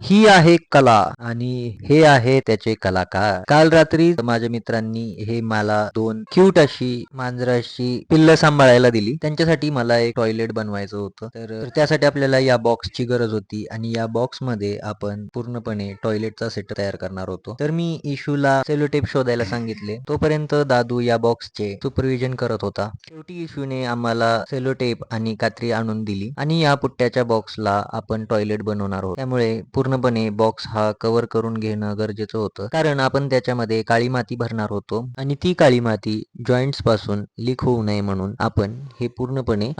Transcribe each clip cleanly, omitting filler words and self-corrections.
ही आहे कला आणि हे आहे त्याचे कलाकार. काल रात्री माझ्या मित्रांनी हे मला दोन क्यूट अशी मांजराची पिल्ल सांभाळायला दिली. त्यांच्यासाठी मला एक टॉयलेट बनवायचं होतं. तर त्यासाठी आपल्याला या बॉक्सची गरज होती आणि या बॉक्समध्ये आपण पूर्णपणे टॉयलेटचा सेट तयार करणार होतो. तर मी इशूला सेलोटेप शोधायला सांगितले. तोपर्यंत दादू या बॉक्सचे सुपरविजन करत होता. शेवटी इशूने आम्हाला सेलोटेप आणि कात्री आणून दिली आणि या पुट्ट्याच्या बॉक्सला आपण टॉयलेट बनवणार आहोत. त्यामुळे पूर्णपणे बॉक्स हा कव्हर करून घेणं गरजेचं होतं, कारण आपण त्याच्यामध्ये काळी माती भरणार होतो आणि ती काळी माती जॉईंट्स पासून लीक होऊ नये म्हणून आपण हे पूर्णपणे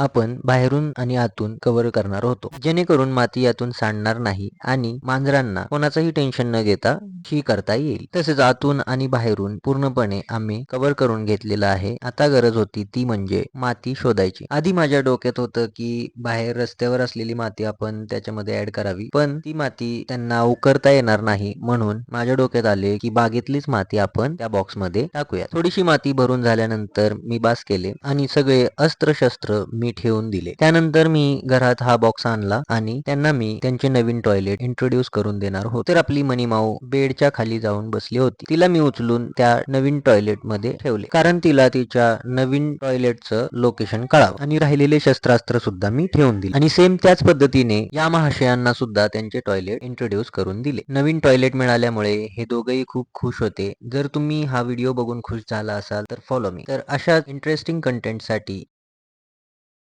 बाहेरून आणि आतून कव्हर करणार होतो, जेणेकरून माती यातून सांडणार नाही आणि मांजरांना कोणाचंही टेन्शन न घेता ही करता येईल. तसेच आतून आणि बाहेरून पूर्णपणे आम्ही कव्हर करून घेतलेलं आहे. आता गरज होती ती म्हणजे माती शोधायची. आधी माझ्या डोक्यात होतं की बाहेर रस्त्यावर असलेली माती आपण त्याच्यामध्ये ऍड करावी, पण ती माती त्यांना उकरता येणार नाही, म्हणून माझ्या डोक्यात आले की बागेतलीच माती आपण त्या बॉक्स मध्ये टाकूया. थोडीशी माती भरून झाल्यानंतर मी बास केले आणि सगळे अस्त्र शस्त्र मी ठेवून दिले. त्यानंतर मी घरात हा बॉक्स आणला आणि त्यांना मी त्यांचे नवीन टॉयलेट इंट्रोड्यूस करून देणार होते. तर आपली मनीमाऊ बेडच्या खाली जाऊन बसली होती. तिला मी उचलून त्या नवीन टॉयलेट मध्ये ठेवले, कारण तिला तिच्या नवीन टॉयलेटचं लोकेशन कळावं आणि राहिलेले शस्त्रास्त्र सुद्धा मी ठेवून दिले आणि सेम त्याच पद्धतीने या महाशयांना सुद्धा त्यांचे टॉयलेट इंट्रोड्यूस करून दिले. नवीन टॉयलेट मिळाल्यामुळे हे दोघेही खूप खुश होते. जर तुम्ही हा व्हिडिओ बघून खुश झाला असाल तर फॉलो मी. तर अशा इंटरेस्टिंग कंटेंटसाठी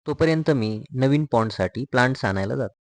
तोपर्यंत मी नवीन पॉन्डसाठी प्लांट्स आणायला जातो.